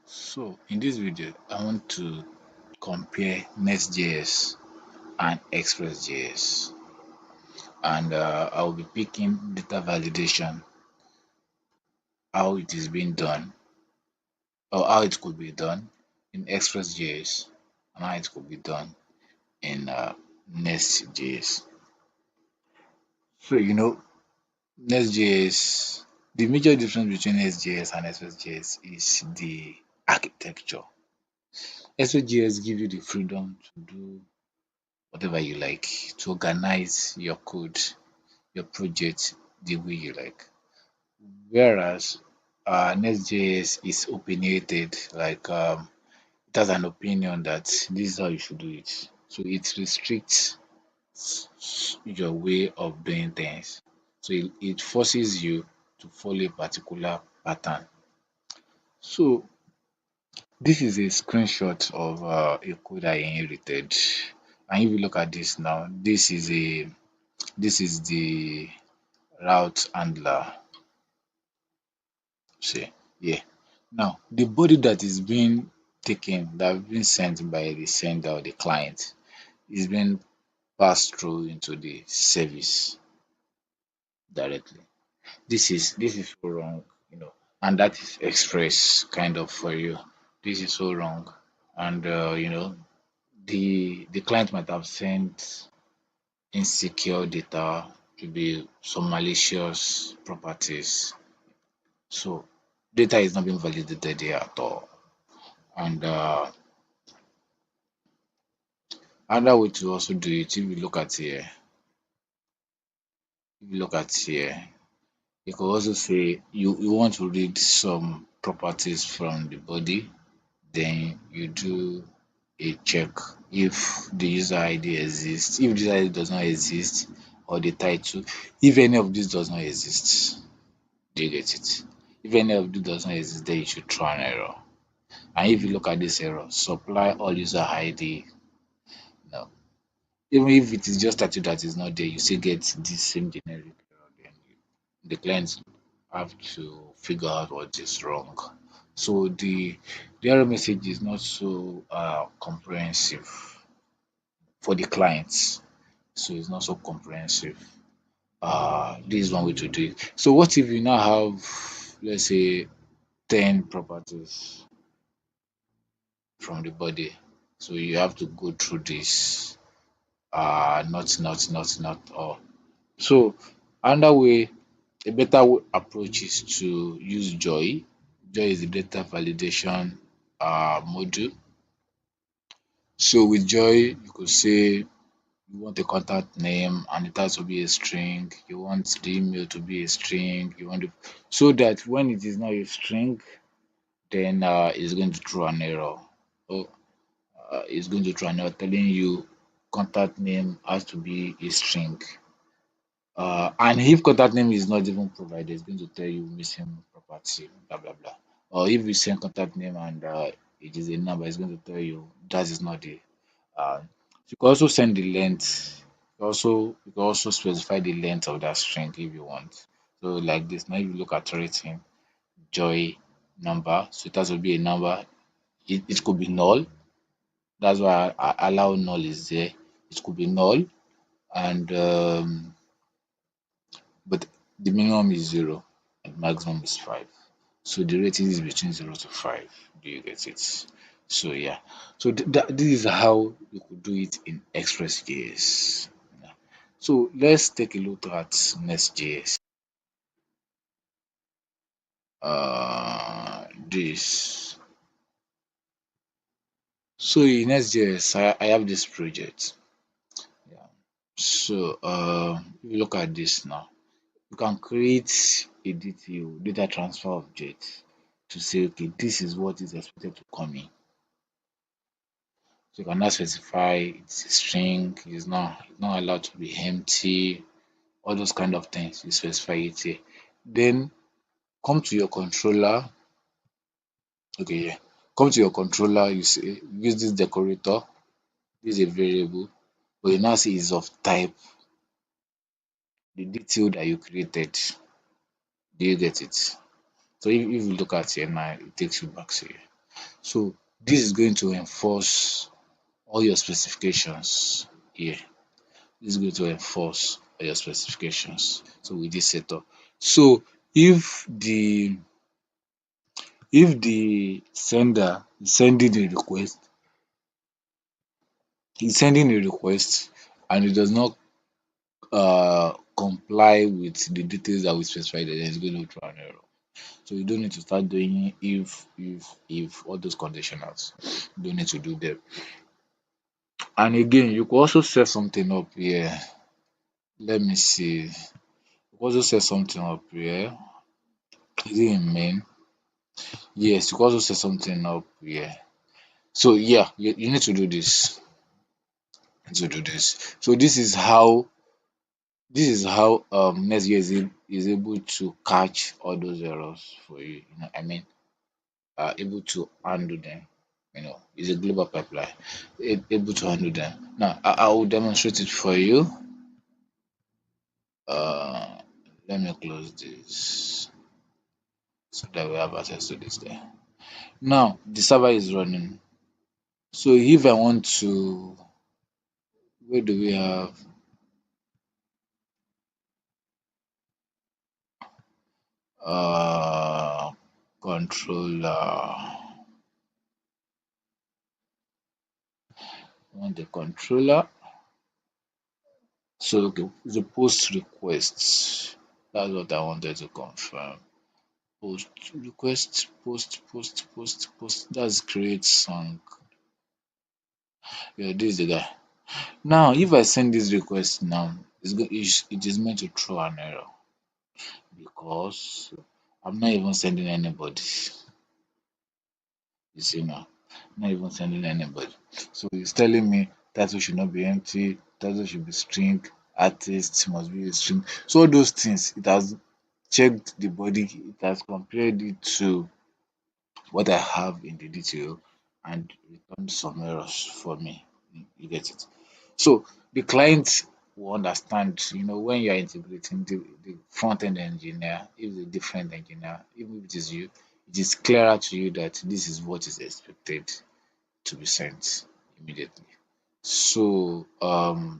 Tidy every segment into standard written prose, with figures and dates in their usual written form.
So in this video, I want to compare nestjs and expressjs, and I'll be picking data validation, how it is being done, or how it could be done in expressjs, and how it could be done in nestjs. So nestjs, the major difference between nestjs and expressjs is the architecture. Expressjs give you the freedom to do whatever you like, to organize your code, your project the way you like. Whereas Nest.js is opinionated, like it has an opinion that this is how you should do it. So it restricts your way of doing things. So it forces you to follow a particular pattern. So this is a screenshot of a code I inherited. And if you look at this now, this is the route handler. See, yeah. Now, the body that is being taken, that has been sent by the sender or the client, is being passed through into the service directly. This is so wrong, and that is express kind of for you. This is so wrong, and the client might have sent insecure data, to be some malicious properties. So data is not being validated here at all. And another way to also do it, if you look at here, you could also say you want to read some properties from the body, then you do a check if the user ID exists. If the user ID does not exist, or the title, if any of this does not exist, do you get it? If any of this does not exist, then you should throw an error. And if you look at this error, supply all user ID. No. Even if it is just statue that is not there, you still get this same generic error. Then the clients have to figure out what is wrong. So the error message is not so comprehensive for the clients. So it's not so comprehensive. This is one way to do it. So what if you now have, let's say, 10 properties from the body? So you have to go through this. Not all. So another way, a better approach is to use Joy. Joy is the data validation module. So with Joy, you could say you want a contact name and it has to be a string. You want the email to be a string. So that when it is not a string, then it's going to throw an error. Oh, it's going to throw an error telling you contact name has to be a string. And if contact name is not even provided, it's going to tell you missing property, blah blah blah. Or if you send contact name and it is a number, it's going to tell you that is not the. You can also send the length. You can also specify the length of that string if you want. So like this, now if you look at rating, joy number, so it has to be a number. It could be null. That's why I allow null is there. It could be null, and but the minimum is 0 and maximum is 5. So the rating is between 0 to 5. Do you get it? So yeah. So this is how you could do it in Express.js. Yeah. So let's take a look at Nest.js. This. So in Nest.js, I have this project. Yeah. So if you look at this now, you can create a DTO, data transfer object, to say, okay, this is what is expected to come in. So you can now specify it's a string, it's not allowed to be empty, all those kind of things. You specify it here. Then come to your controller. Okay, yeah. Come to your controller, you say use this decorator, this is a variable, but you now see is of type the DTO that you created. Do you get it? So if you look at here now, it takes you back here. So this is going to enforce all your specifications here. This is going to enforce all your specifications. So with this setup. So if the if the sender is sending a request, is sending a request and it does not comply with the details that we specified, then it's going to throw an error. So you don't need to start doing if all those conditionals. You don't need to do them. And again, you could also set something up here. Let me see. You could also set something up here. Is it in main? Yes, you could also set something up here. So yeah, you need to do this. You need to do this. So this is how nestjs is able to catch all those errors for you. I mean, able to handle them. It's a global pipeline, able to handle them. Now, I will demonstrate it for you. Uh, Let me close this so that we have access to this there. Now, the server is running. So if I want to, where do we have uh controller? I want the controller. So okay, the post requests. That's what I wanted to confirm. Post request, post. That's create song. Yeah, this is the guy. Now, if I send this request now, it is meant to throw an error because I'm not even sending anybody. You see now, I'm not even sending anybody. So it's telling me title should not be empty, title should be string, artist must be a string. So all those things, it has checked the body, it has compared it to what I have in the DTO and returned some errors for me. You get it? So the client will understand, when you are integrating the front end engineer, if it's a different engineer, even if it is you, it is clearer to you that this is what is expected to be sent immediately. So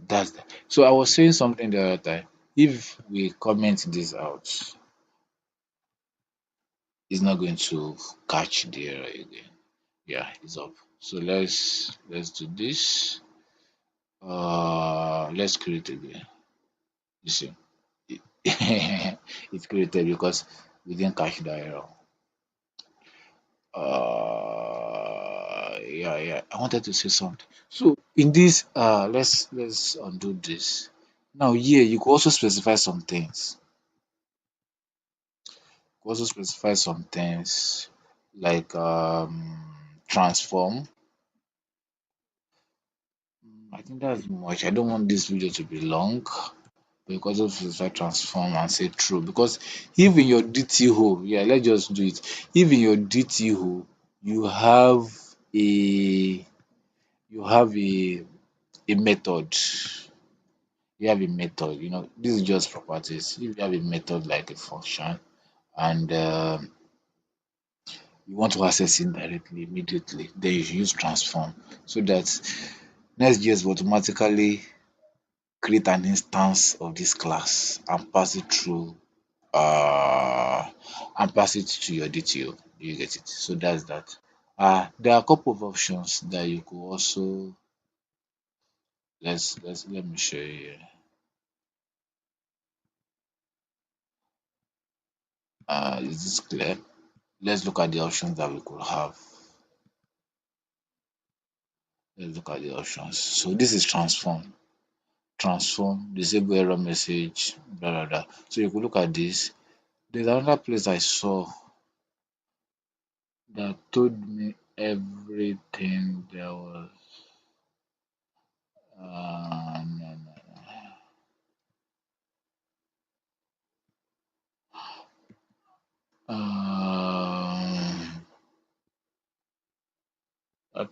that's that. So I was saying something the other time. If we comment this out, it's not going to catch the error again. Yeah, it's up. So let's do this. Let's create again. You see, it's created because we didn't catch the error. Yeah. I wanted to say something. So in this, let's undo this. Now here you could also specify some things. You could also specify some things like transform. I think that's much. I don't want this video to be long. Because of specify transform and say true, because if in your DTO, yeah, let's just do it. If in your DTO you have a you have a method, this is just properties. If you have a method like a function and you want to access it directly immediately, then you should use transform so that nestjs will automatically create an instance of this class and pass it through uh and pass it to your DTO. You get it? So that's that. There are a couple of options that you could also let me show you here. Is this clear? Let's look at the options that we could have. Let's look at the options. So this is transform, disable error message, blah blah blah. So you could look at this. There's another place I saw that told me everything there was. No.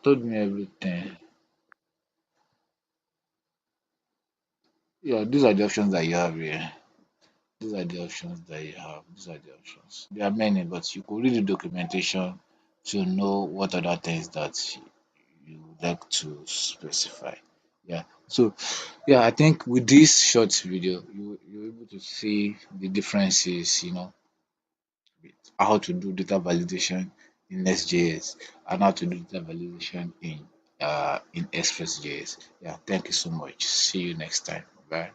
Told me everything. Yeah, these are the options that you have here. These are the options that you have. These are the options. There are many, but you could read the documentation to know what other things that you would like to specify. Yeah. So yeah, I think with this short video, you're able to see the differences, with how to do data validation in nestjs and how to do data validation in Expressjs. Yeah, thank you so much. See you next time. Bye.